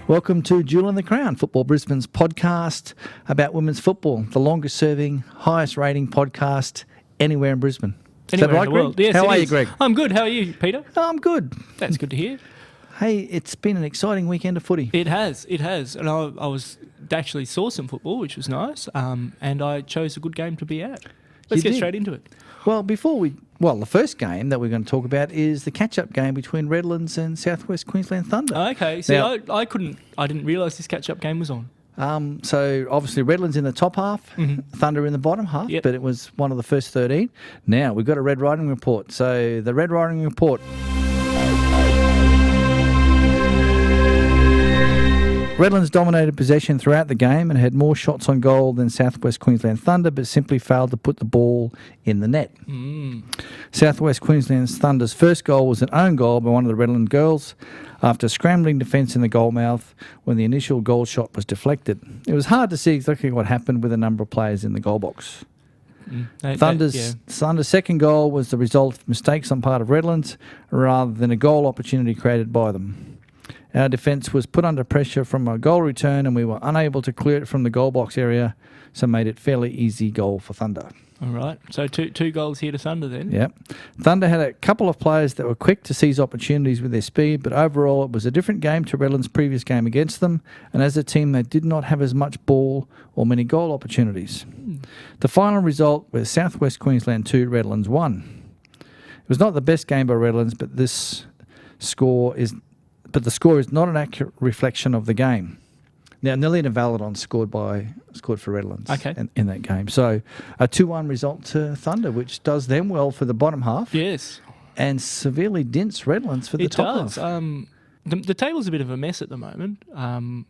Welcome to Jewel and the Crown, Football Brisbane's podcast about women's football, the longest-serving, highest-rating podcast anywhere in Brisbane. Anywhere is that right, in the world. Yes, How are is. you, Greg? I'm good. How are you, Peter? I'm good. That's good to hear. Hey, it's been an exciting weekend of footy. It has. And I actually saw some football, which was nice, and I chose a good game to be at. Let's get straight into it. Well, the first game that we're going to talk about is the catch-up game between Redlands and Southwest Queensland Thunder. Okay, see, now, I didn't realise this catch-up game was on. So obviously Redlands in the top half, Thunder in the bottom half, but it was one of the first 13. Now we've got a Red Riding report. So the Red Riding report. Redlands dominated possession throughout the game and had more shots on goal than Southwest Queensland Thunder, but simply failed to put the ball in the net. Southwest Queensland Thunder's first goal was an own goal by one of the Redland girls after scrambling defence in the goal mouth when the initial goal shot was deflected. It was hard to see exactly what happened with a number of players in the goal box. Thunder's second goal was the result of mistakes on part of Redlands rather than a goal opportunity created by them. Our defence was put under pressure from a goal return and we were unable to clear it from the goal box area, so made it fairly easy goal for Thunder. All right, so two goals here to Thunder then. Yep. Thunder had a couple of players that were quick to seize opportunities with their speed, but overall it was a different game to Redlands' previous game against them, and as a team they did not have as much ball or many goal opportunities. The final result was Southwest Queensland 2, Redlands 1. It was not the best game by Redlands, but the score is not an accurate reflection of the game. Now, Nillian and Valadon scored for Redlands in that game. So a 2-1 result to Thunder, which does them well for the bottom half. Yes. And severely dints Redlands for the top half. The table's a bit of a mess at the moment. I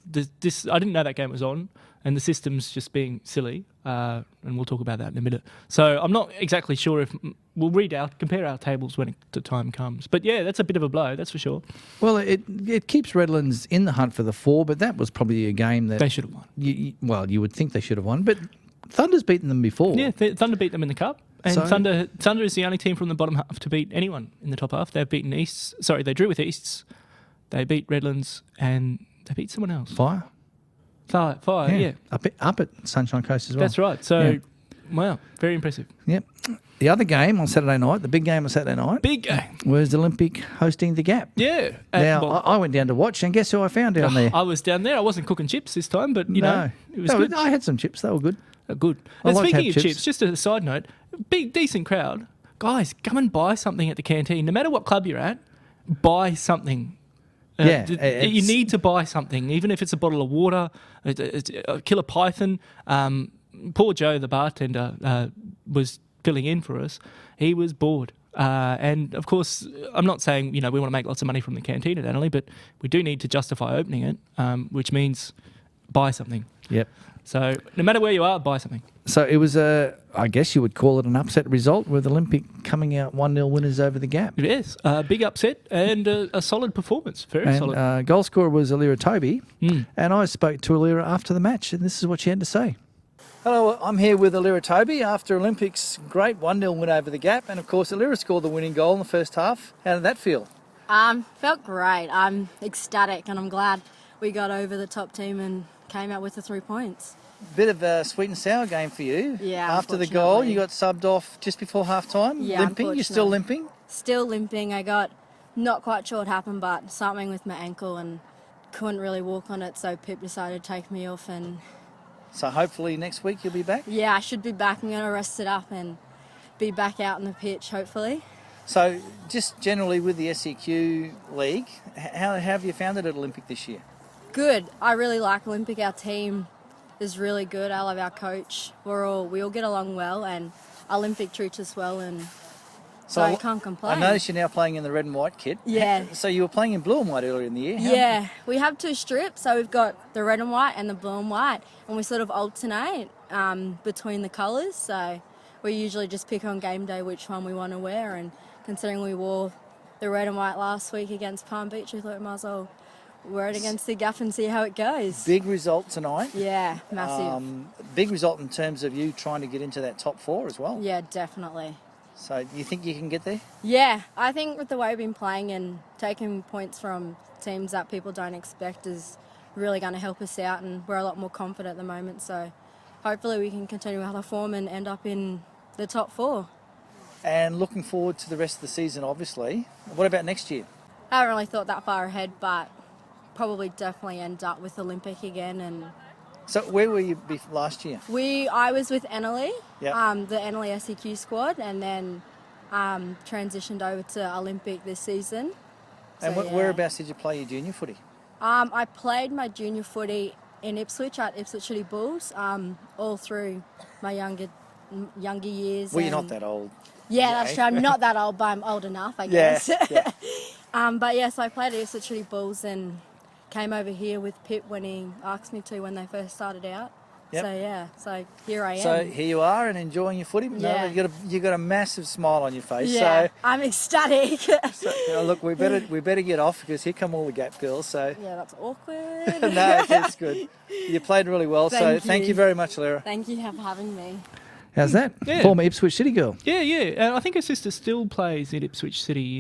didn't know that game was on, and the system's just being silly, and we'll talk about that in a minute. So I'm not exactly sure if we'll compare our tables when the time comes. But yeah, that's a bit of a blow, that's for sure. Well, it keeps Redlands in the hunt for the 4, but that was probably a game that they should have won. You would think they should have won, but Thunder's beaten them before. Yeah, Thunder beat them in the Cup. And so, Thunder is the only team from the bottom half to beat anyone in the top half. They've beaten Easts. Sorry, they drew with Easts. They beat Redlands and they beat someone else. Fire, yeah. Up at Sunshine Coast as well. That's right. So, wow, very impressive. Yep. The other game on Saturday night, the big game on Saturday night, was Olympic hosting the Gap. Yeah. Now, I went down to watch, and guess who I found down there? I was down there. I wasn't cooking chips this time, but, it was good. I had some chips. They were good. Good. And speaking of chips, just a side note, decent crowd. Guys, come and buy something at the canteen. No matter what club you're at, buy something. You need to buy something, even if it's a bottle of water, a killer python. Poor Joe, the bartender, was filling in for us. He was bored. And, of course, I'm not saying, we want to make lots of money from the canteen at Annerley, but we do need to justify opening it, which means buy something. Yep. So no matter where you are, buy something. So it was I guess you would call it an upset result with Olympic coming out 1-0 winners over the Gap. Yes, a big upset and a solid performance. Very solid. Goal scorer was Alira Toby, and I spoke to Alira after the match, and this is what she had to say. Hello, I'm here with Alira Toby after Olympic's great 1-0 win over the Gap, and of course Alira scored the winning goal in the first half. How did that feel? Felt great. I'm ecstatic, and I'm glad we got over the top team and came out with the 3 points. Bit of a sweet and sour game for you. Yeah. After the goal, you got subbed off just before half time. Yeah, limping. You're still limping? Still limping. I got not quite sure what happened, but something with my ankle and couldn't really walk on it, so Pip decided to take me off. And so hopefully next week you'll be back? Yeah, I should be back. I'm going to rest it up and be back out on the pitch, hopefully. So just generally with the SEQ League, how have you found it at Olympic this year? Good. I really like Olympic. Our team is really good. I love our coach. We all get along well, and Olympic treats us well, and so I can't complain. I noticed you're now playing in the red and white kit. Yeah. So you were playing in blue and white earlier in the year. Yeah. We have 2 strips, so we've got the red and white and the blue and white, and we sort of alternate between the colours. So we usually just pick on game day which one we want to wear, and considering we wore the red and white last week against Palm Beach, we thought we might as well wear it against the Gap and see how it goes. Big result tonight. Yeah, massive. Big result in terms of you trying to get into that top 4 as well. Yeah, definitely. So do you think you can get there? Yeah, I think with the way we've been playing and taking points from teams that people don't expect is really going to help us out, and we're a lot more confident at the moment. So hopefully we can continue with our form and end up in the top 4. And looking forward to the rest of the season, obviously. What about next year? I haven't really thought that far ahead, but probably definitely end up with Olympic again. And so where were you last year? I was with Ennerley, yep. The Ennerley SEQ squad, and then transitioned over to Olympic this season. And whereabouts did you play your junior footy? I played my junior footy in Ipswich at Ipswich City Bulls all through my younger years. Well, you're not that old. Yeah, that's true. I'm not that old, but I'm old enough, I guess. Yeah. But yes, I played at Ipswich City Bulls and came over here with Pip when he asked me to when they first started out. Yep. So here I am. So here you are and enjoying your footy. Yeah. You got a massive smile on your face. Yeah, so, I'm ecstatic. Look, we better get off because here come all the Gap girls. So yeah, that's awkward. No, that's good. You played really well. Thank you very much, Lara. Thank you for having me. How's that? Yeah. Former Ipswich City girl. Yeah. I think her sister still plays in Ipswich City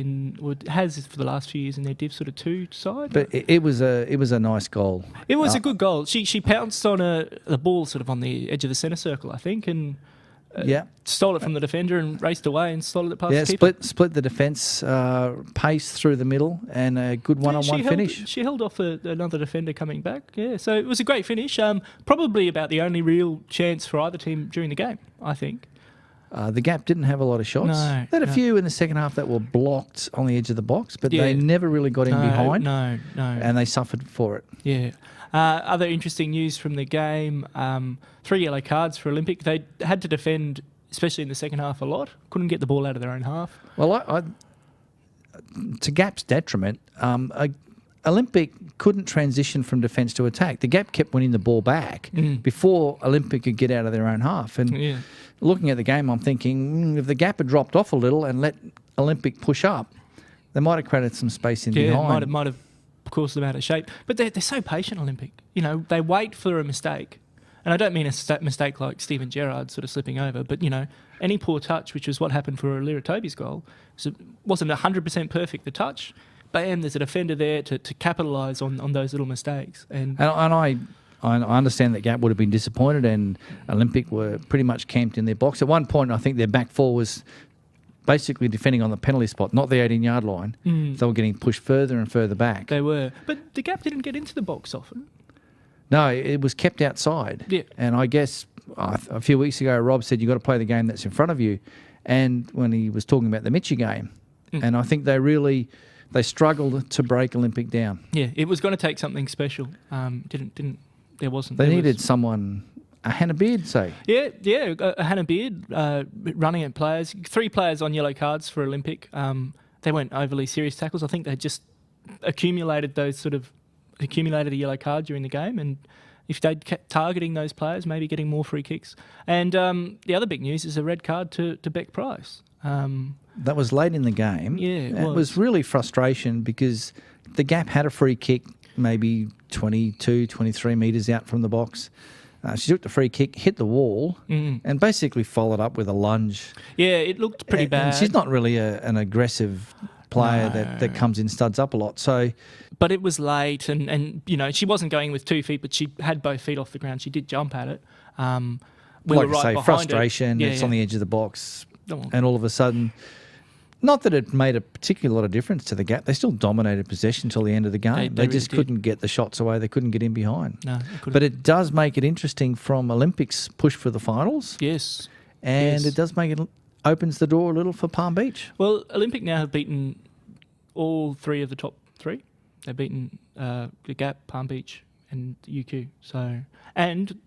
has for the last few years in their Div sort of 2 side. But it was a nice goal. It was a good goal. She pounced on the ball sort of on the edge of the centre circle, I think, and stole it from the defender and raced away and slotted it past the keeper. Split the defence, pace through the middle, and a good one-on-one finish. She held off another defender coming back. Yeah, so it was a great finish. Probably about the only real chance for either team during the game, I think. The Gap didn't have a lot of shots. No, they had a few in the second half that were blocked on the edge of the box, but they never really got in behind. No. And they suffered for it. Yeah. Other interesting news from the game, 3 yellow cards for Olympic. They had to defend, especially in the second half, a lot. Couldn't get the ball out of their own half. Well, to Gap's detriment, Olympic couldn't transition from defence to attack. The Gap kept winning the ball back before Olympic could get out of their own half. And looking at the game, I'm thinking, if the Gap had dropped off a little and let Olympic push up, they might have created some space in behind. Yeah, might have caused them out of shape. But they're so patient, Olympic. You know, they wait for a mistake. And I don't mean a mistake like Steven Gerrard sort of slipping over, but, you know, any poor touch, which is what happened for Alira Toby's goal, wasn't 100% perfect, the touch. Bam, there's a defender there to capitalise on those little mistakes. And I understand that Gap would have been disappointed, and Olympic were pretty much camped in their box. At one point, I think their back four was basically defending on the penalty spot, not the 18-yard line. They were getting pushed further and further back. They were. But the Gap didn't get into the box often. No, it was kept outside. Yeah. And I guess a few weeks ago, Rob said you've got to play the game that's in front of you. And when he was talking about the Mitchie game, and I think they struggled to break Olympic down. Yeah, it was going to take something special. There wasn't. They needed someone, a Hannah Beard, say. Yeah, a Hannah Beard running at players. 3 players on yellow cards for Olympic. They weren't overly serious tackles. I think they just accumulated the yellow card during the game, and if they'd kept targeting those players, maybe getting more free kicks. And the other big news is a red card to Beck Price. That was late in the game. Yeah, it was really frustration because the Gap had a free kick maybe 22, 23 metres out from the box. She took the free kick, hit the wall, and basically followed up with a lunge. Yeah, it looked pretty bad. And she's not really an aggressive player that comes in studs up a lot. But it was late, and you know, she wasn't going with 2 feet, but she had both feet off the ground. She did jump at it. We were right behind frustration. It's on the edge of the box, and all of a sudden, not that it made a particular lot of difference to the Gap. They still dominated possession till the end of the game. They just really couldn't get the shots away. They couldn't get in behind. No, but it does make it interesting from Olympics push for the finals. Yes, and it does make it opens the door a little for Palm Beach. Well, Olympic now have beaten all 3 of the top 3. They've beaten the Gap, Palm Beach, and UQ. And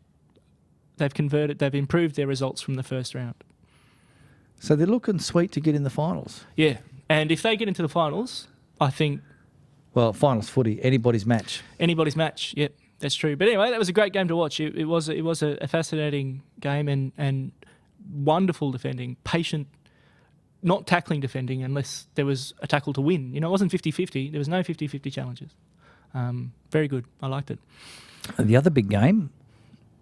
they've improved their results from the first round. So they're looking sweet to get in the finals. Yeah, and if they get into the finals, I think... Well, finals footy, anybody's match. Anybody's match, yep, that's true. But anyway, that was a great game to watch. It was a fascinating game and wonderful defending, patient, not tackling defending unless there was a tackle to win. You know, it wasn't 50-50. There was no 50-50 challenges. Very good. I liked it. The other big game,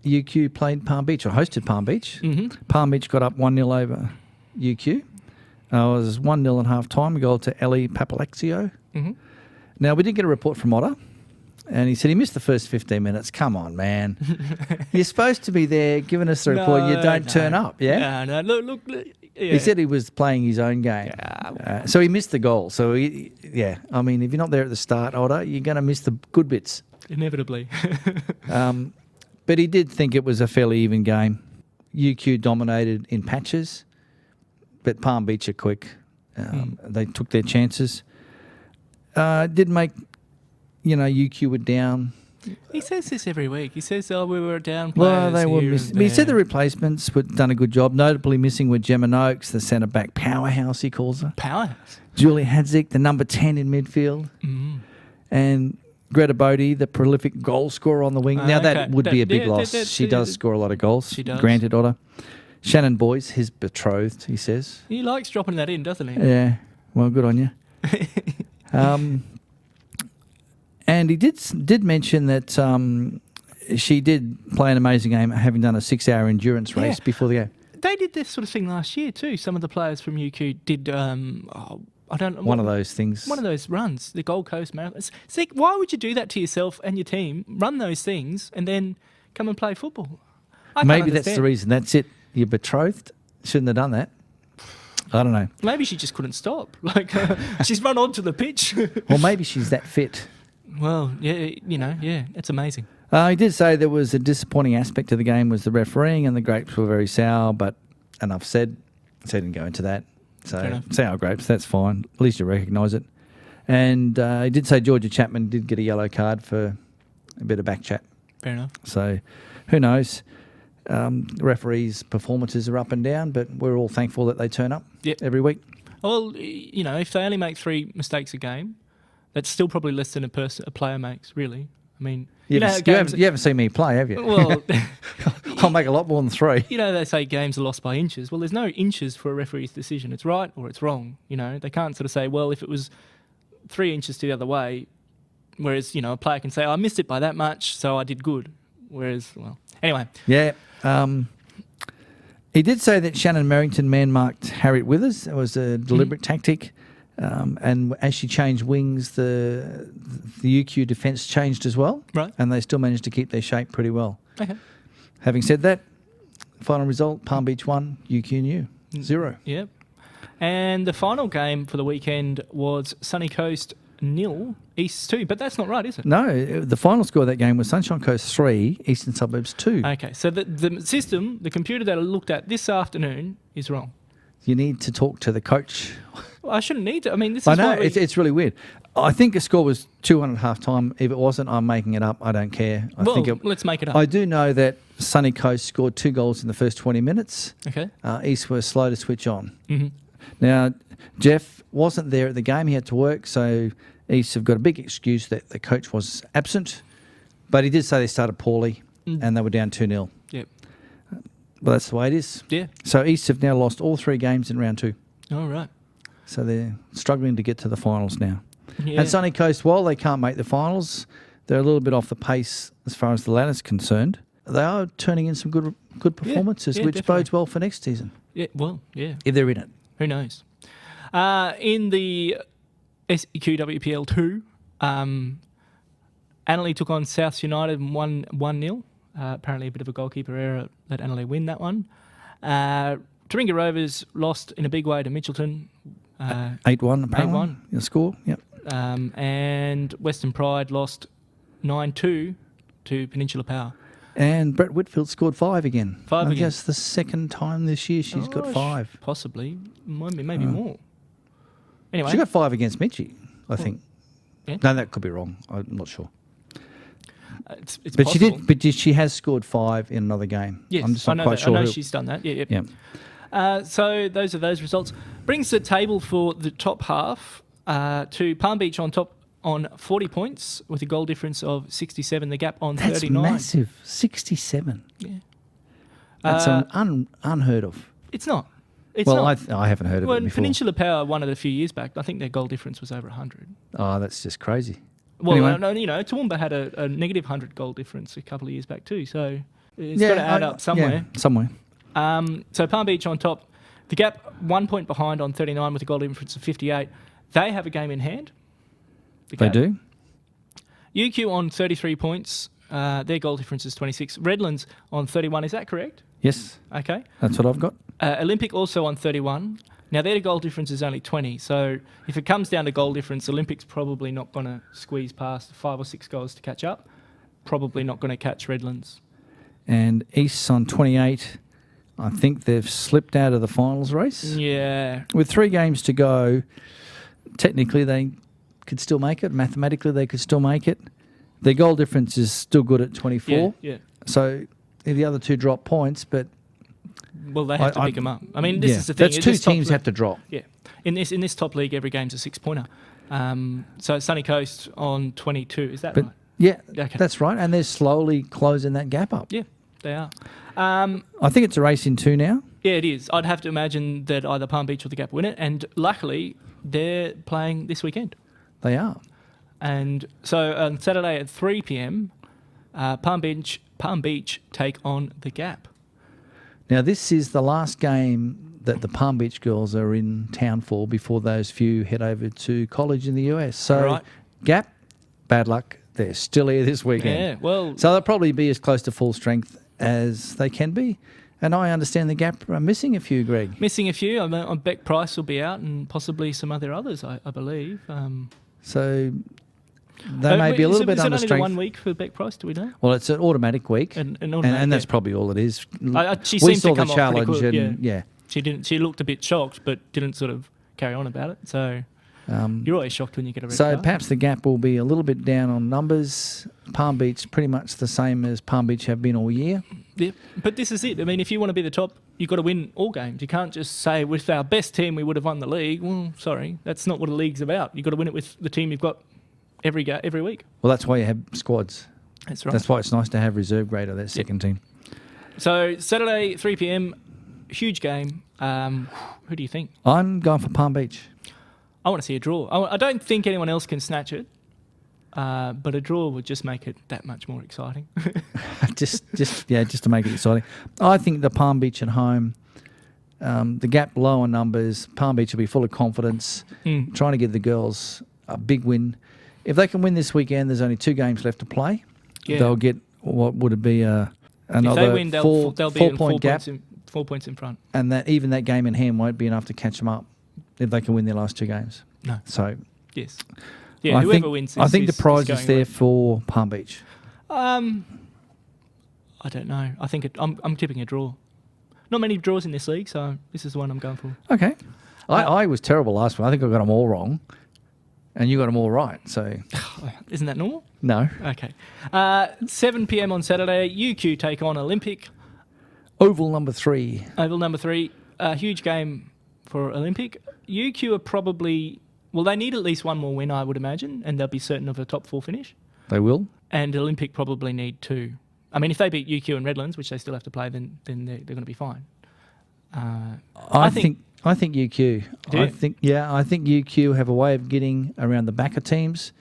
UQ played Palm Beach, or hosted Palm Beach. Mm-hmm. Palm Beach got up 1-0 over UQ. It was 1-0 at half-time, a goal to Ellie Papalexio. Mm-hmm. Now, we did get a report from Otter, and he said he missed the first 15 minutes. Come on, man. You're supposed to be there giving us the report. You don't turn up, yeah? No. Look. Yeah. He said he was playing his own game. Yeah. So he missed the goal. So, I mean, if you're not there at the start, Otter, you're going to miss the good bits. Inevitably. But he did think it was a fairly even game. UQ dominated in patches, but Palm Beach are quick. They took their chances. Did make, UQ were down. He says this every week. He says, we were down players. Well, they were missing. He said the replacements were done a good job. Notably missing were Gemma Noakes, the centre-back powerhouse, he calls her. Powerhouse. Julie Hadzik, the number 10 in midfield. Mm-hmm. And Greta Bodie, the prolific goal scorer on the wing. Now, that would be a big loss. She does score a lot of goals. She does. Granted, Otter. Shannon Boyce, his betrothed, he says. He likes dropping that in, doesn't he? Yeah. Well, good on you. And he did mention that she did play an amazing game, having done a 6-hour endurance race before the game. They did this sort of thing last year too. Some of the players from UQ did. I don't know. One of those things. One of those runs, the Gold Coast Marathon. See, why would you do that to yourself and your team? Run those things and then come and play football. Maybe that's the reason. That's it. You're betrothed. Shouldn't have done that. I don't know. Maybe she just couldn't stop. She's run onto the pitch. Or maybe she's that fit. Well, it's amazing. He did say there was a disappointing aspect to the game was the refereeing and the grapes were very sour, but enough said. So he didn't go into that. So sour grapes, that's fine. At least you recognise it. And he did say Georgia Chapman did get a yellow card for a bit of back chat. Fair enough. So who knows? Referees' performances are up and down, but we're all thankful that they turn up every week. Well, if they only make 3 mistakes a game, that's still probably less than a player makes, really. I mean, you haven't seen me play, have you? Well, I'll make a lot more than 3. They say games are lost by inches. Well, there's no inches for a referee's decision. It's right or it's wrong. They can't sort of say, well, if it was 3 inches to the other way, whereas, a player can say, I missed it by that much, so I did good. Whereas, well, anyway. Yeah. He did say that Shannon Merrington man-marked Harriet Withers. It was a deliberate tactic. And as she changed wings, the UQ defence changed as well. Right. And they still managed to keep their shape pretty well. Okay. Having said that, final result, Palm Beach 1, UQ 0. Yep. And the final game for the weekend was Sunny Coast 0, East 2. But that's not right, is it? No, the final score of that game was Sunshine Coast 3, Eastern Suburbs 2. Okay, so the system, the computer that I looked at this afternoon is wrong. You need to talk to the coach. Well, I shouldn't need to. I mean, this is I know, it's really weird. I think the score was 2-1 at half-time. If it wasn't, I'm making it up. I don't care. Let's make it up. I do know that Sunny Coast scored 2 goals in the first 20 minutes. Okay. East were slow to switch on. Mm-hmm. Now, Jeff wasn't there at the game. He had to work, so East have got a big excuse that the coach was absent. But he did say they started poorly and they were down 2-0. Yep. Well, that's the way it is. Yeah. So East have now lost all 3 games in round 2. All right. So they're struggling to get to the finals now. Yeah. And Sunny Coast, while they can't make the finals, they're a little bit off the pace as far as the ladder's concerned. They are turning in some good performances, which definitely bodes well for next season. Yeah, well, yeah. If they're in it. Who knows? In the SEQ WPL 2, Annalee took on South United and won 1-0. Apparently a bit of a goalkeeper error let Annalee win that one. Taringa Rovers lost in a big way to Mitchelton. 8-1 apparently. 8-1. Your score, yep. And Western Pride lost 9-2 to Peninsula Power. And Brett Whitfield scored 5 again. 5 again. I guess the second time this year she's got 5. Possibly. Maybe more. Anyway. She got 5 against Mitchie, I think. Yeah. No, that could be wrong. I'm not sure. It's but possible. She has scored 5 in another game. Yes, I'm just not quite sure. I know she's done that. Yeah. So those are those results. Brings the table for the top half to Palm Beach on top on 40 points with a goal difference of 67. The gap on 39. That's massive. 67. Yeah. That's unheard of. It's not. I haven't heard of it before. Peninsula Power won it a few years back. I think their goal difference was over 100. Oh, that's just crazy. Well, anyway. Toowoomba had a negative 100 goal difference a couple of years back too, so it's got to add up somewhere. Yeah, somewhere. So Palm Beach on top The Gap 1 point behind on 39 with a goal difference of 58. They have a game in hand. They do. UQ on 33 points. Their goal difference is 26. Redlands on 31. Is that correct? Yes. Okay. That's what I've got. Olympic also on 31. Now, their goal difference is only 20. So if it comes down to goal difference, Olympic's probably not going to squeeze past 5 or 6 goals to catch up. Probably not going to catch Redlands. And East's on 28. I think they've slipped out of the finals race. Yeah. With 3 games to go, technically they could still make it. Mathematically, they could still make it. Their goal difference is still good at 24. Yeah. So the other 2 drop points, but... Well, they have to pick them up. I mean, this is the thing. That's 2 teams have to drop. Yeah. In this top league, every game's a 6-pointer. So Sunny Coast on 22. Is that right? Yeah, okay. That's right. And they're slowly closing that gap up. Yeah, they are. I think it's a race in 2 now. Yeah, it is. I'd have to imagine that either Palm Beach or the Gap win it. And luckily, they're playing this weekend. They are. And so on Saturday at 3 p.m, Palm Beach take on the Gap. Now, this is the last game that the Palm Beach girls are in town for before those few head over to college in the US. So, right. Gap, bad luck. They're still here this weekend. Yeah, well... So they'll probably be as close to full strength as they can be. And I understand the Gap are missing a few, Greg. Missing a few. I mean, Beck Price will be out and possibly some others, I believe. So... They may be a little bit under strength. Is it only the 1 week for Beck Price, do we know? Well, it's an automatic week, and that's probably all it is. She seemed to come the challenge, off pretty and yeah. She looked a bit shocked, but didn't sort of carry on about it. So you're always shocked when you get a red card. Perhaps the Gap will be a little bit down on numbers. Palm Beach pretty much the same as Palm Beach have been all year. Yeah, but this is it. I mean, if you want to be the top, you've got to win all games. You can't just say, with our best team, we would have won the league. Well, sorry, that's not what a league's about. You've got to win it with the team you've got every week. Well, that's why you have squads. That's right. That's why it's nice to have reserve grade of that second team. So Saturday, 3 p.m, huge game. Who do you think? I'm going for Palm Beach. I want to see a draw. I don't think anyone else can snatch it, but a draw would just make it that much more exciting. just to make it exciting. I think the Palm Beach at home, the Gap low on numbers. Palm Beach will be full of confidence, trying to give the girls a big win. If they can win this weekend, there's only 2 games left to play. Yeah. They'll get what would be another if they win, they'll be 4 point gap. 4 points in front. And that even that game in hand won't be enough to catch them up if they can win their last 2 games. No. So yes. Yeah, whoever wins I think the prize is there for Palm Beach. I don't know. I think I'm tipping a draw. Not many draws in this league, so this is the one I'm going for. Okay. I was terrible last one. I think I got them all wrong. And you got them all right, so... Isn't that normal? No. Okay. 7 p.m. on Saturday, UQ take on Olympic. Oval number 3. Oval number 3. A huge game for Olympic. UQ are probably... Well, they need at least 1 more win, I would imagine, and they'll be certain of a top 4 finish. They will. And Olympic probably need 2. I mean, if they beat UQ and Redlands, which they still have to play, then they're going to be fine. I think UQ. I think UQ have a way of getting around the back of teams.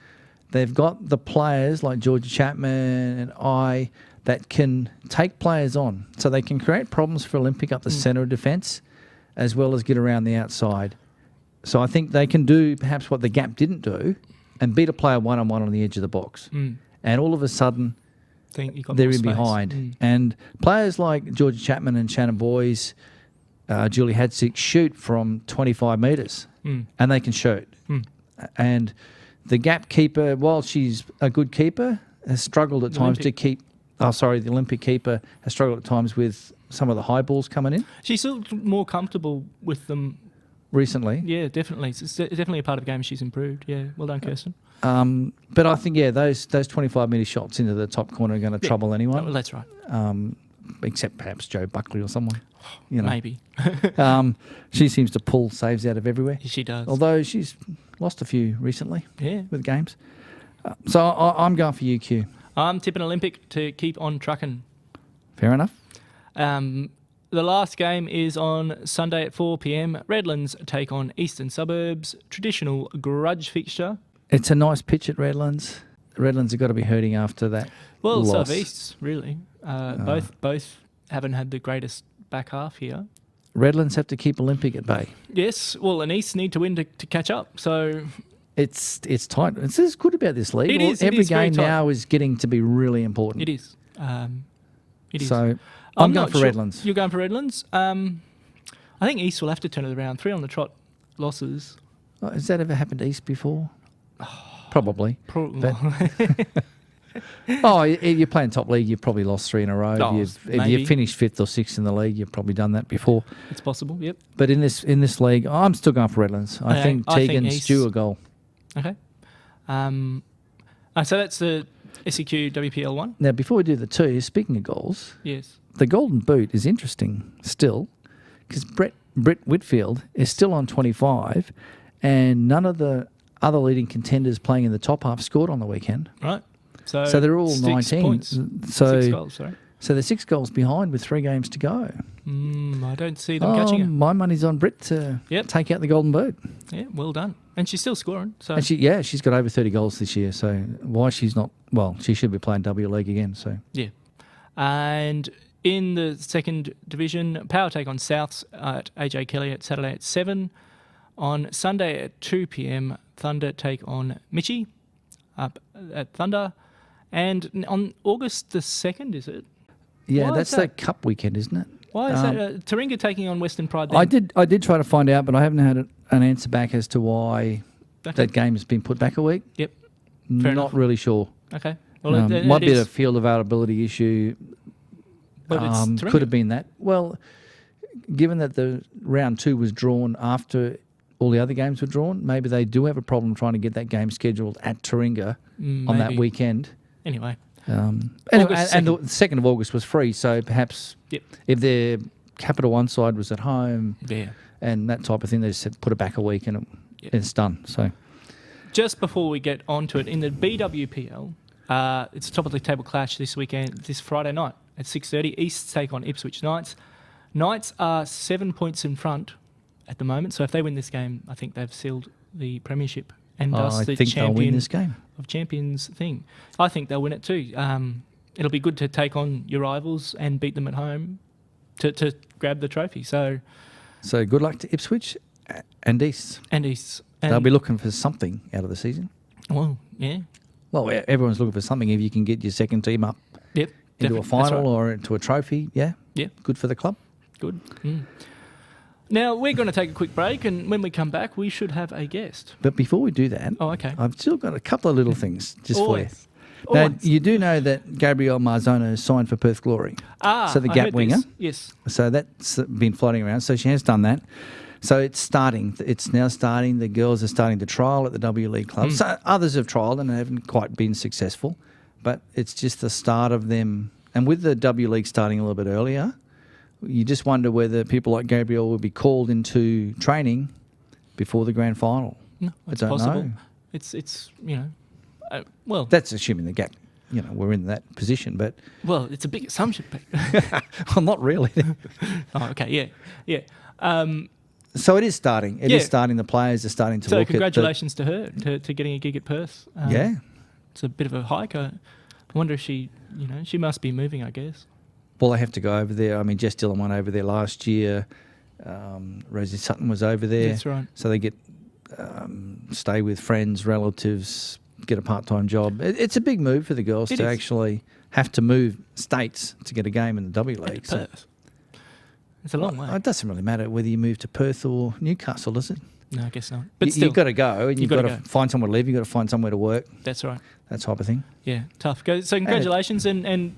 They've got the players like Georgia Chapman and that can take players on, so they can create problems for Olympic up the centre of defence, as well as get around the outside. So I think they can do perhaps what the Gap didn't do, and beat a player one-on-one on the edge of the box, and all of a sudden they're in behind. And players like Georgia Chapman and Shannon Boys. Julie Hadsick shoot from 25 metres, and they can shoot. And the Gap keeper, while she's a good keeper, has struggled at times to keep... the Olympic keeper has struggled at times with some of the high balls coming in. She's looked more comfortable with them recently. Yeah, definitely. It's definitely a part of the game she's improved. Yeah, well done, Kirsten. But I think, those 25-metre shots into the top corner are going to trouble anyone. Well, that's right. Except perhaps Joe Buckley or someone. Maybe. She seems to pull saves out of everywhere. She does. Although she's lost a few recently with games. So I'm going for UQ. I'm tipping Olympic to keep on trucking. Fair enough. The last game is on Sunday at 4 p.m. Redlands take on Eastern Suburbs. Traditional grudge fixture. It's a nice pitch at Redlands. Redlands have got to be hurting after that. Well, loss. South East's really. Both haven't had the greatest back half here. Redlands have to keep Olympic at bay. Yes, well, and East need to win to catch up. So it's tight. It's just good about this league. It is. Every game now is getting to be really important. It is. It is. So I'm going for Redlands. You're going for Redlands. I think East will have to turn it around. 3 on the trot losses. Oh, has that ever happened to East before? Probably. If you're playing top league, you've probably lost 3 in a row. If you finished 5th or 6th in the league, you've probably done that before. It's possible, yep. But in this league, I'm still going for Redlands. I think Tegan Stew a goal. Okay. So that's the SEQ WPL one. Now, before we do the 2, speaking of goals, yes, the Golden Boot is interesting still because Britt Whitfield is still on 25 and none of the other leading contenders playing in the top half scored on the weekend. Right. So they're all 6 19. points. 6 goals, sorry. So they're 6 goals behind with 3 games to go. I don't see them catching it. My money's on Britt to take out the Golden Boot. Yeah, well done. And she's still scoring. So. And she's got over 30 goals this year. So why she's not... Well, she should be playing W League again. So yeah. And in the second division, Power take on Souths at AJ Kelly at Saturday at 7. On Sunday at 2 p.m, Thunder take on Mitchie up at Thunder. And on August the 2nd, is it? Yeah, that's the Cup weekend, isn't it? Why is that? Taringa taking on Western Pride then? I did try to find out, but I haven't had an answer back as to why that game has been put back a week. Yep. Not really sure. Okay. Well, might be a field availability issue. But could have been that. Well, given that the round 2 was drawn after all the other games were drawn, maybe they do have a problem trying to get that game scheduled at Taringa on that weekend. Anyway. And the 2nd of August was free, so perhaps if their Capital One side was at home and that type of thing, they just said put it back a week and it's done. So, just before we get on to it, in the BWPL, it's a top of the table clash this Friday night at 6:30. East take on Ipswich Knights. Knights are 7 points in front at the moment, so if they win this game, I think they've sealed the premiership and thus the champion of champions thing. I think they'll win it too. It'll be good to take on your rivals and beat them at home to grab the trophy. So good luck to Ipswich and East. And they'll be looking for something out of the season. Well, yeah. Well, everyone's looking for something. If you can get your second team up into a final or into a trophy, good for the club. Good. Now, we're going to take a quick break, and when we come back, we should have a guest. But before we do that, I've still got a couple of little things for you. Now, you do know that Gabriel Marzona has signed for Perth Glory. So the gap winger. Yes. So that's been floating around. So she has done that. So it's starting. It's now starting. The girls are starting to trial at the W League club. So others have trialled and haven't quite been successful. But it's just the start of them. And with the W League starting a little bit earlier, you just wonder whether people like Gabriel will be called into training before the grand final. No, it's possible. It's well, that's assuming the gap. We're in that position, but it's a big assumption. Well, not really. Okay, yeah. So it is starting. It is starting. The players are starting to look at. So congratulations to her to getting a gig at Perth. It's a bit of a hike. I wonder if she must be moving, I guess. Well, they have to go over there. I mean, Jess Dillon went over there last year. Rosie Sutton was over there. That's right. So they get stay with friends, relatives, get a part-time job. It's a big move for the girls to actually have to move states to get a game in the W League. Perth. It's a long way. It doesn't really matter whether you move to Perth or Newcastle, does it? No, I guess not. But still, you've got to go, and you've got to find somewhere to live. You've got to find somewhere to work. That's right. That type of thing. Yeah, tough. So congratulations, and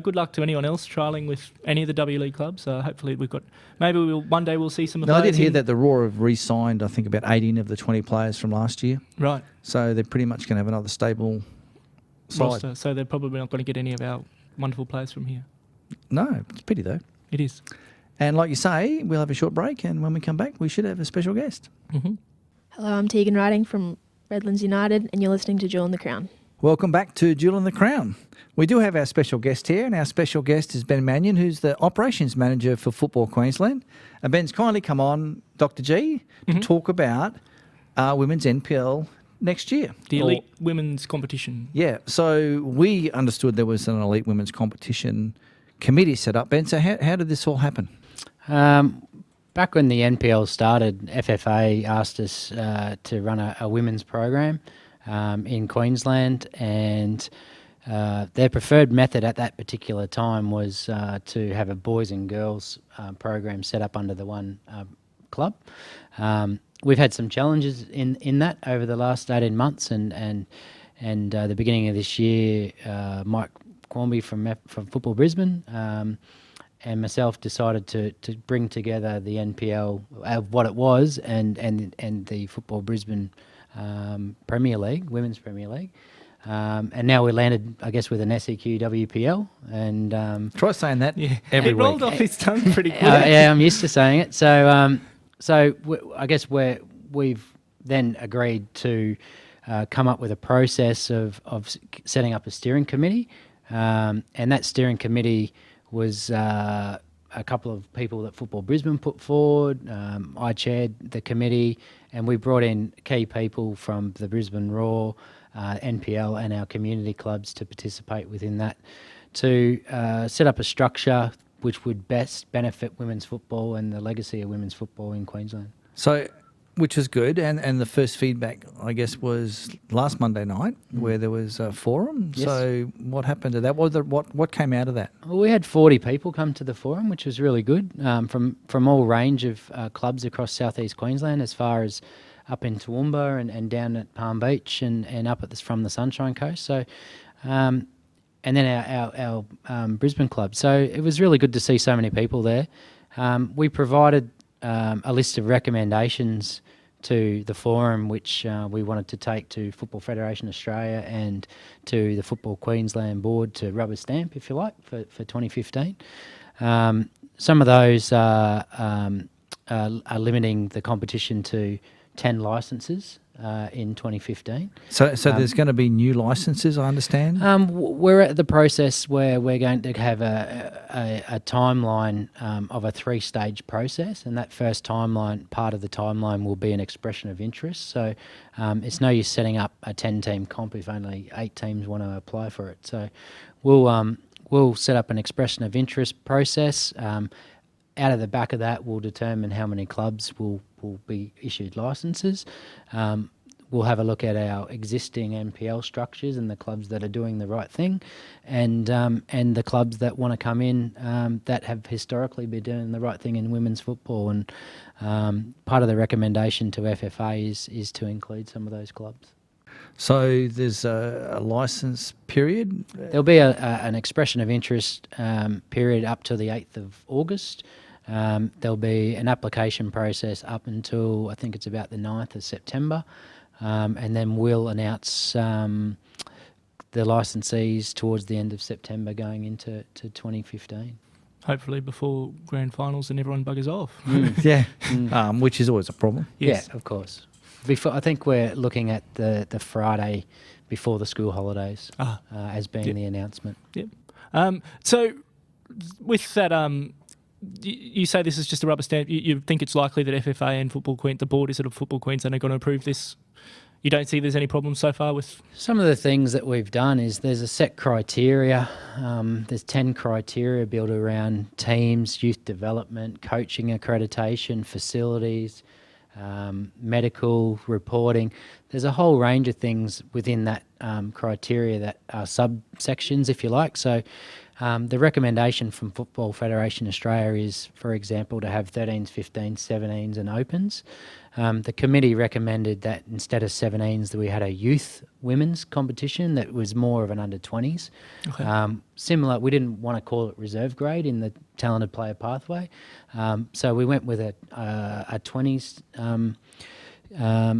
good luck to anyone else trialling with any of the W League clubs. Hopefully one day we'll see some of those. I did hear that the Roar have re-signed, I think, about 18 of the 20 players from last year. Right. So they're pretty much going to have another stable roster. So they're probably not going to get any of our wonderful players from here. No, it's a pity though. It is. And like you say, we'll have a short break, and when we come back, we should have a special guest. Mm-hmm. Hello, I'm Tegan Riding from Redlands United, and you're listening to Jewel in the Crown. Welcome back to Jewel in the Crown. We do have our special guest here, and our special guest is Ben Mannion, who's the Operations Manager for Football Queensland. And Ben's kindly come on, Dr. G, to talk about women's NPL next year. The elite women's competition. Yeah, so we understood there was an elite women's competition committee set up. Ben, so how did this all happen? back when the NPL started, FFA asked us to run a women's program in Queensland, and their preferred method at that particular time was to have a boys and girls program set up under the one club. We've had some challenges in that over the last 18 months, and the beginning of this year, Mike Quarmby from Football Brisbane and myself decided to bring together the NPL of what it was and the Football Brisbane Premier League, Women's Premier League. And now we're landed, I guess, with an SEQ WPL. And try saying that every week. It rolled off his tongue pretty quick. Yeah, I'm used to saying it. So I guess we've then agreed to come up with a process of setting up a steering committee. And that steering committee was a couple of people that Football Brisbane put forward. I chaired the committee, and we brought in key people from the Brisbane Roar, NPL and our community clubs to participate within that, to set up a structure which would best benefit women's football and the legacy of women's football in Queensland. So, which is good, and the first feedback, I guess, was last Monday night where there was a forum. Yes. So what happened to that? What came out of that? Well, we had 40 people come to the forum, which was really good, from all range of clubs across southeast Queensland, as far as up in Toowoomba and down at Palm Beach and up from the Sunshine Coast. So, and then our Brisbane club. So it was really good to see so many people there. We provided a list of recommendations to the forum, which we wanted to take to Football Federation Australia and to the Football Queensland Board to rubber stamp, if you like, for 2015. Some of those are limiting the competition to 10 licences in 2015. So there's going to be new licences, I understand? We're at the process where we're going to have a timeline of a 3-stage process, and that first part of the timeline will be an expression of interest. So it's no use setting up a 10-team comp if only 8 teams want to apply for it. So we'll set up an expression of interest process. Out of the back of that, we'll determine how many clubs will be issued licences. We'll have a look at our existing NPL structures and the clubs that are doing the right thing, and the clubs that want to come in that have historically been doing the right thing in women's football. And part of the recommendation to FFA is to include some of those clubs. So there's a licence period? There'll be an expression of interest period up to the 8th of August. There'll be an application process up until, I think it's about the 9th of September. And then we'll announce the licensees towards the end of September going into 2015. Hopefully before grand finals and everyone buggers off. Yeah, which is always a problem. Yes. Yeah, of course. I think we're looking at the Friday before the school holidays as being the announcement. Yep. So with that, you say this is just a rubber stamp. You think it's likely that FFA and the board is at Football Queensland are going to approve this? You don't see there's any problems so far with? Some of the things that we've done is there's a set criteria. There's 10 criteria built around teams, youth development, coaching accreditation, facilities, medical reporting. There's a whole range of things within that criteria that are subsections, if you like. So the recommendation from Football Federation Australia is, for example, to have 13s, 15s, 17s and opens. The committee recommended that instead of 17s that we had a youth women's competition that was more of an under-20s. Okay. Similar, we didn't want to call it reserve grade in the talented player pathway. So we went with a 20s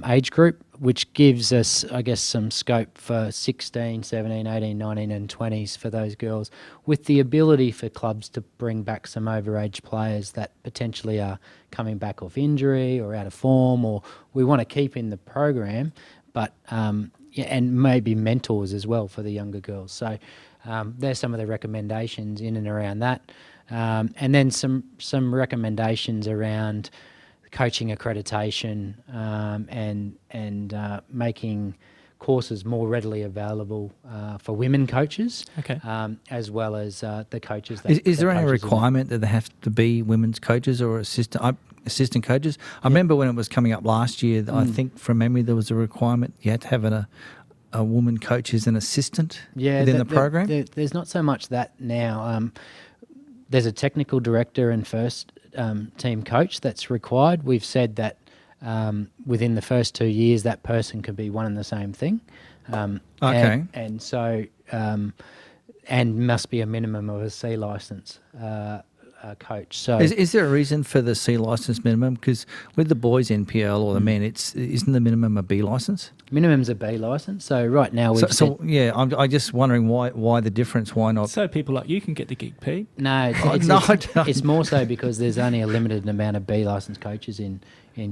age group, which gives us, I guess, some scope for 16, 17, 18, 19 and 20s for those girls, with the ability for clubs to bring back some overage players that potentially are coming back off injury or out of form, or we want to keep in the program, but and maybe mentors as well for the younger girls. So there's some of the recommendations in and around that. And then some recommendations around coaching accreditation and making courses more readily available for women coaches, as well as the coaches. Is there any requirement that they have to be women's coaches or assistant? assistant coaches. I remember when it was coming up last year, I think from memory there was a requirement you had to have a woman coach as an assistant within the program. There's not so much that now. There's a technical director and first team coach that's required. We've said that within the first 2 years that person could be one and the same thing. Okay. And so, and must be a minimum of a C licence coach. So, is there a reason for the C licence minimum? Because with the boys NPL or the men, isn't the minimum a B licence? Minimum's a B licence. So right now we've I'm just wondering why the difference? Why not? So people like you can get the gig, Pete. No, it's more so because there's only a limited amount of B licence coaches in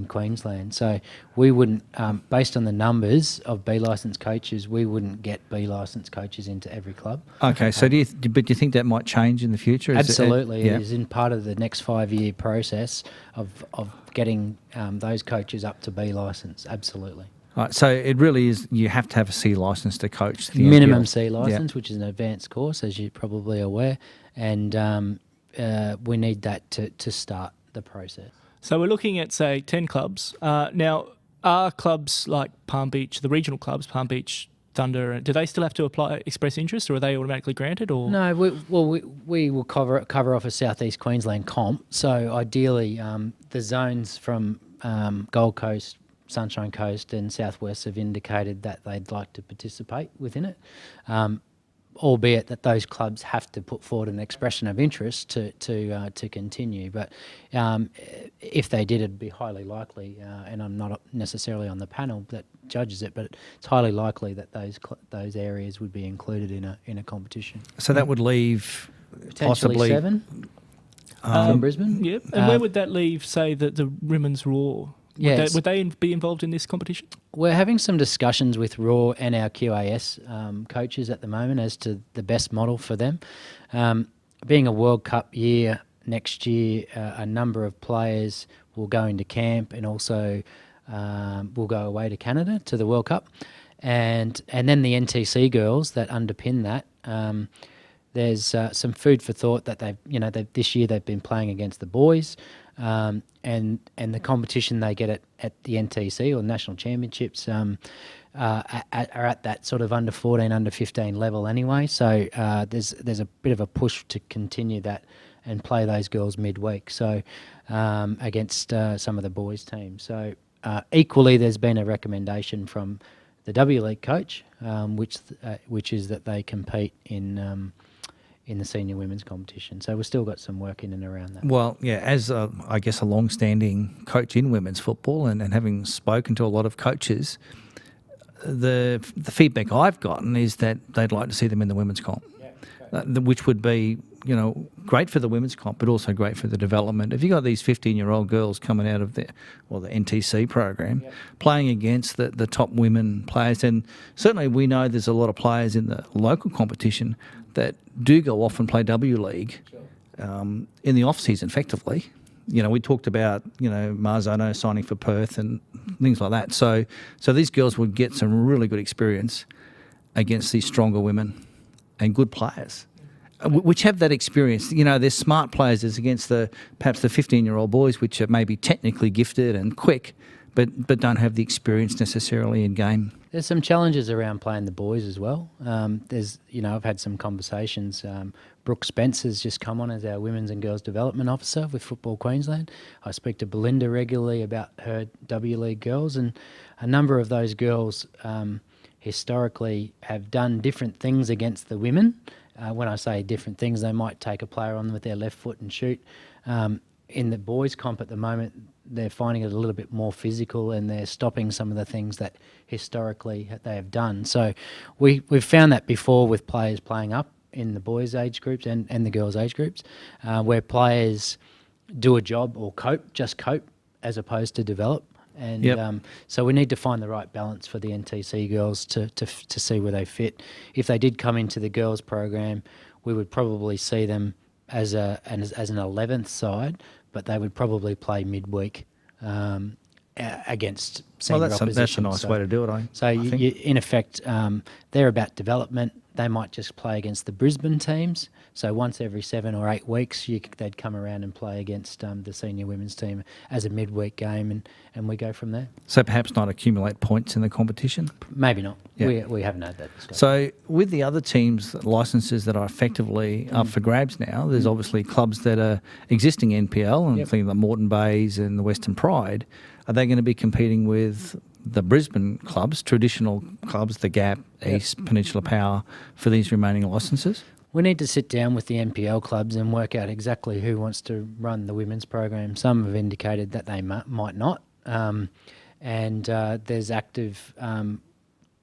Queensland. So we wouldn't, based on the numbers of B licence coaches, we wouldn't get B licence coaches into every club. Okay, so do you think that might change in the future? Absolutely, it is in part of the next 5-year process of getting those coaches up to B licence. Absolutely. Right, so it really is. You have to have a C licence to coach the minimum NPL. C licence, which is an advanced course, as you're probably aware, and we need that to start the process. So we're looking at, say, 10 clubs. Now, are clubs like Palm Beach, the regional clubs, Palm Beach, Thunder, do they still have to express interest, or are they automatically granted? Or no, we will cover off a South East Queensland comp. So ideally, the zones from Gold Coast, Sunshine Coast, and Southwest have indicated that they'd like to participate within it. Albeit that those clubs have to put forward an expression of interest to continue. But if they did, it'd be highly likely, and I'm not necessarily on the panel that judges it, but it's highly likely that those areas would be included in a competition. So that would leave potentially possibly 7 from Brisbane. Yep. And where would that leave, say, the Women's Raw? Yes. Would they be involved in this competition? We're having some discussions with Raw and our QAS coaches at the moment as to the best model for them. Being a World Cup year next year, a number of players will go into camp and also will go away to Canada to the World Cup. And then the NTC girls that underpin that, there's some food for thought that this year they've been playing against the boys. And the competition they get at the NTC or National Championships are at that sort of under 14, under 15 level anyway. So there's a bit of a push to continue that and play those girls midweek. So against some of the boys' teams. So equally, there's been a recommendation from the W League coach, which is that they compete in the senior women's competition. So we've still got some work in and around that. Well, yeah, as I guess a long-standing coach in women's football and having spoken to a lot of coaches, the feedback I've gotten is that they'd like to see them in the women's comp, which would be, great for the women's comp, but also great for the development. If you've got these 15-year-old girls coming out of the NTC program, playing against the top women players, and certainly we know there's a lot of players in the local competition that do go off and play W League in the off-season effectively. We talked about, Marzono signing for Perth and things like that. So these girls would get some really good experience against these stronger women and good players, which have that experience. They're smart players as against perhaps the 15-year-old boys, which are maybe technically gifted and quick, but don't have the experience necessarily in game. There's some challenges around playing the boys as well. I've had some conversations. Brooke Spencer's just come on as our Women's and Girls Development Officer with Football Queensland. I speak to Belinda regularly about her W League girls, and a number of those girls historically have done different things against the women. When I say different things, they might take a player on with their left foot and shoot. In the boys' comp at the moment, they're finding it a little bit more physical, and they're stopping some of the things that historically they have done. So we've found that before with players playing up in the boys' age groups and the girls' age groups, where players do a job or cope, as opposed to develop. And so we need to find the right balance for the NTC girls to see where they fit. If they did come into the girls' program, we would probably see them as an 11th side, but they would probably play midweek against senior opposition. That's a nice way to do it, I think. You, in effect, they're about development. They might just play against the Brisbane teams, So once every 7 or 8 weeks, they'd come around and play against the senior women's team as a midweek game, and we go from there. So perhaps not accumulate points in the competition? Maybe not. Yeah. We haven't had that discussion. So with the other teams' licences that are effectively up for grabs now, there's obviously clubs that are existing NPL, and thinking like Moreton Bays and the Western Pride. Are they going to be competing with the Brisbane clubs, traditional clubs, the Gap, East, Peninsula Power, for these remaining licences? We need to sit down with the NPL clubs and work out exactly who wants to run the women's program. Some have indicated that they might not. And there's active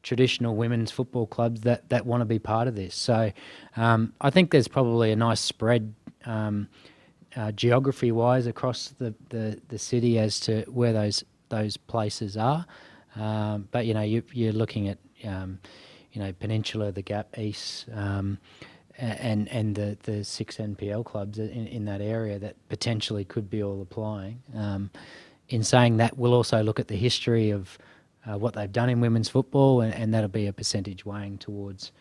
traditional women's football clubs that want to be part of this. So I think there's probably a nice spread geography-wise across the city as to where those places are. But, you're looking at, Peninsula, the Gap, East, and the 6 NPL clubs in that area that potentially could be all applying. In saying that, we'll also look at the history of what they've done in women's football, and that'll be a percentage weighing towards.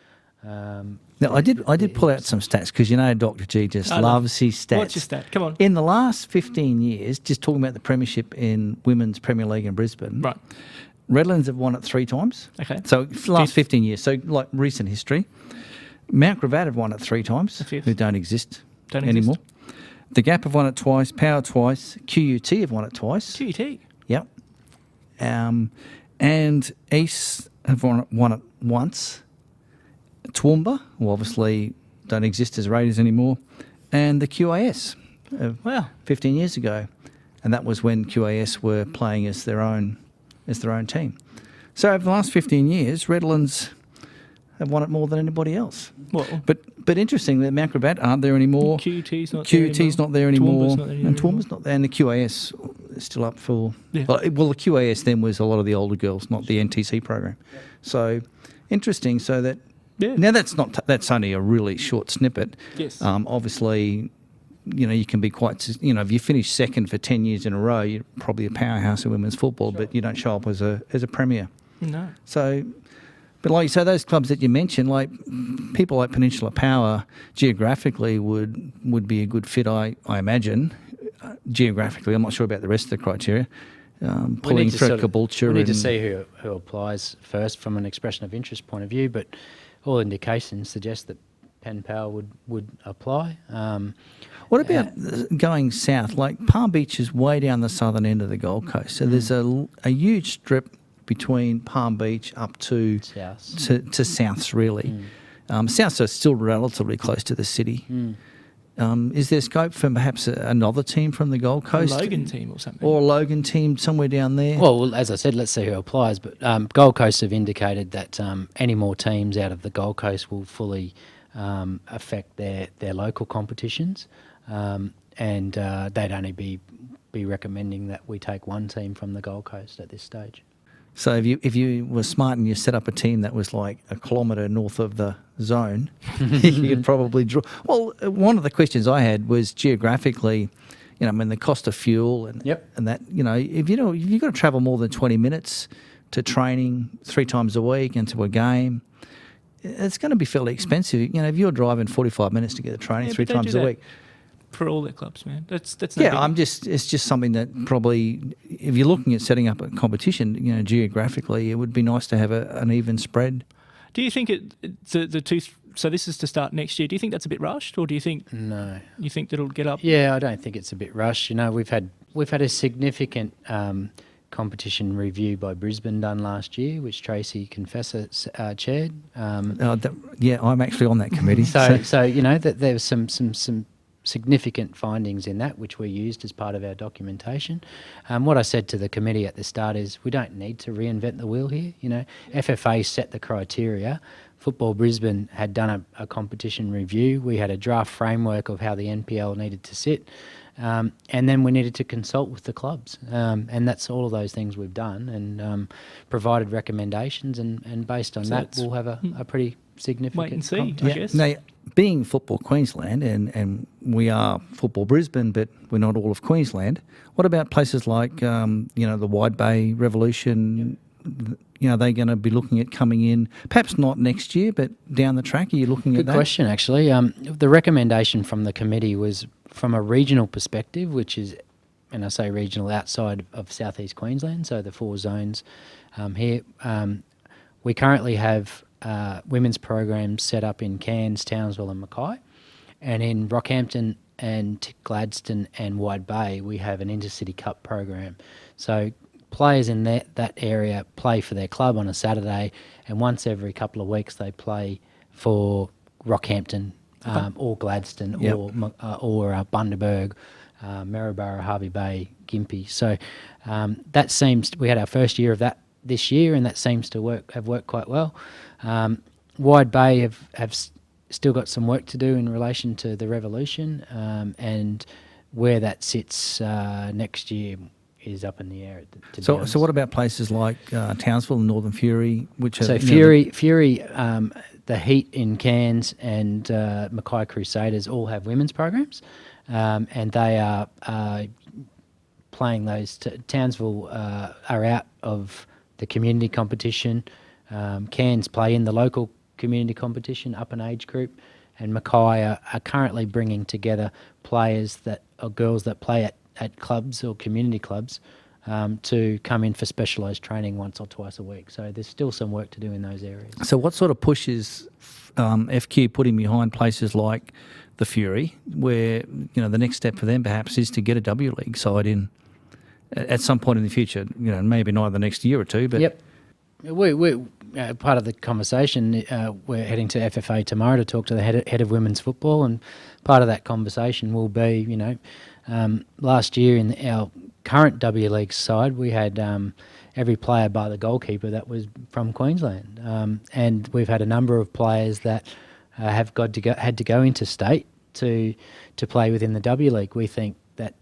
Now, I did pull out some stats because Dr. G just loves his stats. What's your stat? Come on. In the last 15 years, just talking about the premiership in Women's Premier League in Brisbane, Right. Redlands have won it 3 times. Okay. So last 15 years, so like recent history. Mount Gravatt have won it 3 times, who don't exist anymore. The Gap have won it twice, Power twice, QUT have won it twice. QUT? Yep. And East have won it once. Toowoomba, who obviously don't exist as Raiders anymore, and the QAS. 15 years ago, and that was when QAS were playing as their own team. So over the last 15 years, Redlands have won it more than anybody else. Well, but interestingly, the Mount Gravatt aren't there anymore. QUT's not there anymore. Toowoomba's not there anymore. And Toowoomba's not there, and the QAS is still up for. Yeah. Well, the QAS then was a lot of the older girls, not the NTC program. Yeah. So interesting. So that. Yeah. Now that's only a really short snippet. Yes. Obviously, you can be quite. If you finish second for 10 years in a row, you're probably a powerhouse in women's football, but you don't show up as a premier. No. So, but like you say, those clubs that you mentioned, like people like Peninsula Power, geographically would be a good fit. I imagine. Geographically, I'm not sure about the rest of the criteria. Pulling through Caboolture. We need to see who applies first from an expression of interest point of view, but all indications suggest that Penn Power would apply. What about going south? Like Palm Beach is way down the southern end of the Gold Coast, so there's a huge strip between Palm Beach up to Souths, really. Souths are still relatively close to the city. Is there scope for perhaps another team from the Gold Coast? A Logan team or something. Or a Logan team somewhere down there? Well, as I said, let's see who applies. But Gold Coast have indicated that any more teams out of the Gold Coast will fully affect their local competitions. And they'd only be recommending that we take one team from the Gold Coast at this stage. So if you were smart and you set up a team that was like a kilometre north of the zone, you could probably draw. Well, one of the questions I had was geographically, the cost of fuel and that, if you've got to travel more than 20 minutes to training 3 times a week and to a game, it's going to be fairly expensive. If you're driving 45 minutes to get the training 3 times a week. For all their clubs, man. That's no big. It's just something that probably, if you're looking at setting up a competition, geographically, it would be nice to have an even spread. Do you think so this is to start next year? Do you think that's a bit rushed, or do you think no? You think that'll get up? Yeah, I don't think it's a bit rushed. We've had a significant competition review by Brisbane done last year, which Tracy Confessor chaired. I'm actually on that committee. So that there was some significant findings in that, which we used as part of our documentation. What I said to the committee at the start is we don't need to reinvent the wheel here. FFA set the criteria. Football Brisbane had done a competition review. We had a draft framework of how the NPL needed to sit. And then we needed to consult with the clubs. And that's all of those things we've done and provided recommendations. And based on that, we'll have a pretty significant wait and see, I guess. Now, being Football Queensland, and we are Football Brisbane, but we're not all of Queensland, what about places like, the Wide Bay Revolution, they're going to be looking at coming in, perhaps not next year, but down the track? Are you looking at that? Good question, actually. The recommendation from the committee was from a regional perspective, which is, and I say regional, outside of southeast Queensland, so the 4 zones here. We currently have women's programs set up in Cairns, Townsville and Mackay, and in Rockhampton and Gladstone and Wide Bay we have an Intercity Cup program. So players in that area play for their club on a Saturday, and once every couple of weeks they play for Rockhampton or Gladstone or Bundaberg, Maryborough, Harvey Bay, Gympie. So that seems, we had our first year of that this year, and that seems to have worked quite well. Wide Bay have still got some work to do in relation to the Revolution, and where that sits next year is up in the air. So what about places like Townsville and Northern Fury? Fury, the Heat in Cairns and Mackay Crusaders all have women's programs, and they are playing those. Townsville are out of the community competition. Cairns play in the local community competition up an age group, and Mackay are currently bringing together players girls that play at clubs or community clubs to come in for specialised training once or twice a week. So there's still some work to do in those areas. So what sort of push is FQ putting behind places like the Fury, where the next step for them perhaps is to get a W League side in at some point in the future? Maybe not the next year or two, but yep. We're part of the conversation. We're heading to FFA tomorrow to talk to the head of women's football, and part of that conversation will be, last year in our current W League side, we had every player bar the goalkeeper that was from Queensland, and we've had a number of players that have had to go into state to play within the W League. We think that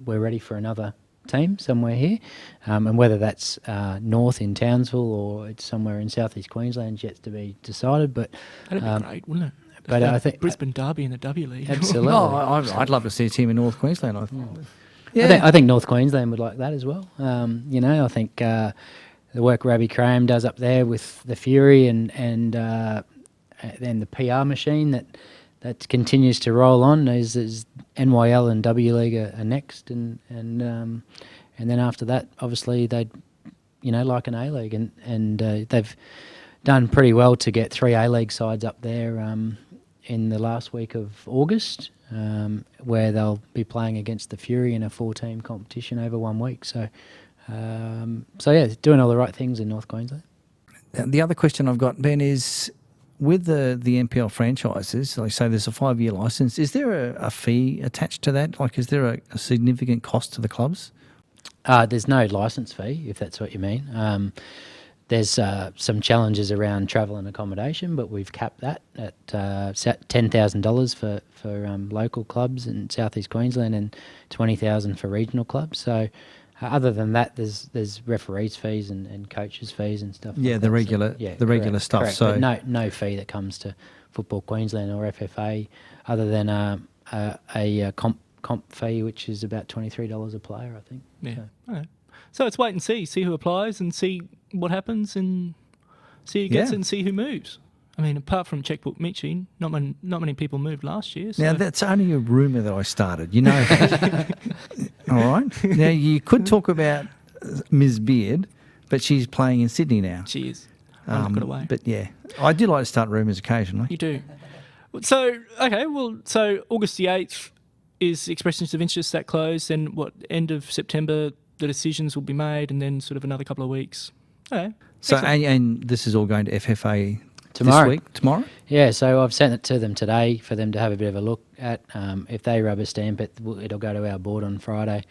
we're ready for another team somewhere here, and whether that's north in Townsville or it's somewhere in southeast Queensland is yet to be decided. But that'd be great, wouldn't it? But I think Brisbane Derby in the W League. Absolutely. I'd love to see a team in North Queensland. I think North Queensland would like that as well. I think the work Robbie Graham does up there with the Fury and then the PR machine that continues to roll on is NYL and W League are next, and then after that, obviously they'd like an A League, and they've done pretty well to get 3 A League sides up there in the last week of August, where they'll be playing against the Fury in a 4-team competition over 1 week. So doing all the right things in North Queensland. The other question I've got, Ben, is with the NPL franchises, like say there's a 5-year licence, is there a fee attached to that? Like, is there a significant cost to the clubs? There's no licence fee, if that's what you mean. There's some challenges around travel and accommodation, but we've capped that at $10,000 for local clubs in southeast Queensland and $20,000 for regional clubs. So other than that, there's referees' fees and coaches' fees and stuff. Yeah, like the that. regular stuff. Correct. So but no fee that comes to Football Queensland or FFA, other than a comp fee, which is about $23 a player, I think. Yeah. So. Okay. So it's wait and see who applies and see what happens and see who gets it and see who moves. I mean, apart from Checkbook Mitchie, not many people moved last year. So. Now, that's only a rumour that I started, All right? Now, you could talk about Ms. Beard, but she's playing in Sydney now. She is. I'm not good away. But, yeah, I do like to start rumours occasionally. You do. So, okay, so August the 8th is expressions of interest that close, then end of September the decisions will be made, and then sort of another couple of weeks. Okay. So, and this is all going to FFA tomorrow. This week? Tomorrow? Yeah, so I've sent it to them today for them to have a bit of a look at. If they rubber stamp it, it'll go to our board on Friday.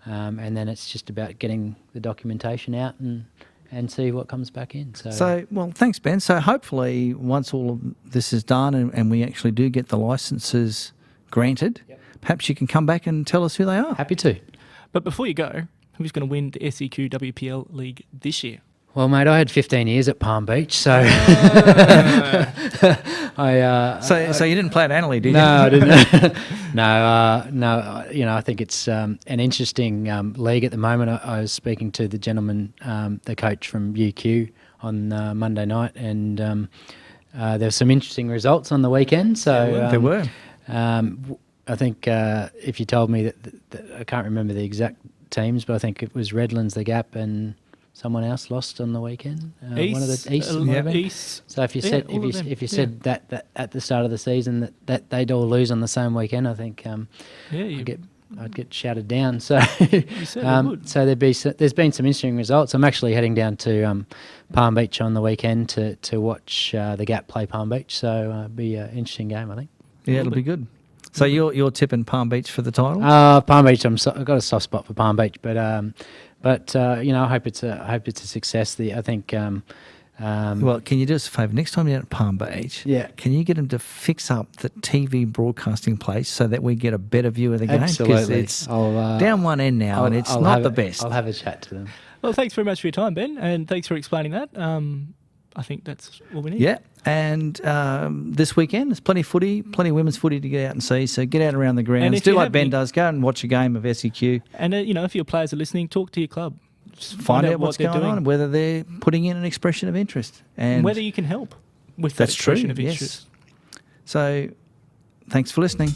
And then it's just about getting the documentation out and see what comes back in. So, well, thanks, Ben. So hopefully once all of this is done and we actually do get the licences granted, perhaps you can come back and tell us who they are. Happy to. But before you go, who's going to win the SEQ WPL League this year? Well, mate, I had 15 years at Palm Beach, so So you didn't play at Annerley, did you? No, I didn't. No. I think it's an interesting league at the moment. I was speaking to the gentleman, the coach from UQ, on Monday night, and there were some interesting results on the weekend. So there were. I think if you told me that I can't remember the exact teams, but I think it was Redlands, the Gap, and someone else lost on the weekend. East, one of the East. East. So if you said if you said that at the start of the season that they'd all lose on the same weekend, I think I'd get shouted down. So so there's been some interesting results. I'm actually heading down to Palm Beach on the weekend to watch the Gap play Palm Beach. So it'll be an interesting game, I think. Yeah, it'll be good. So you're tipping Palm Beach for the title? Palm Beach. I've got a soft spot for Palm Beach, but I hope it's a success. I think. Well, can you do us a favour? Next time you're at Palm Beach, can you get them to fix up the TV broadcasting place so that we get a better view of the game? Absolutely. It's down one end now, and it's not the best. I'll have a chat to them. Well, thanks very much for your time, Ben, and thanks for explaining that. I think that's all we need. Yeah, and this weekend there's plenty of women's footy to get out and see. So get out around the grounds. Do like Ben does. Go and watch a game of SEQ. And if your players are listening, talk to your club. Just find out what's going on, whether they're putting in an expression of interest, and whether you can help with that expression of interest. So, thanks for listening.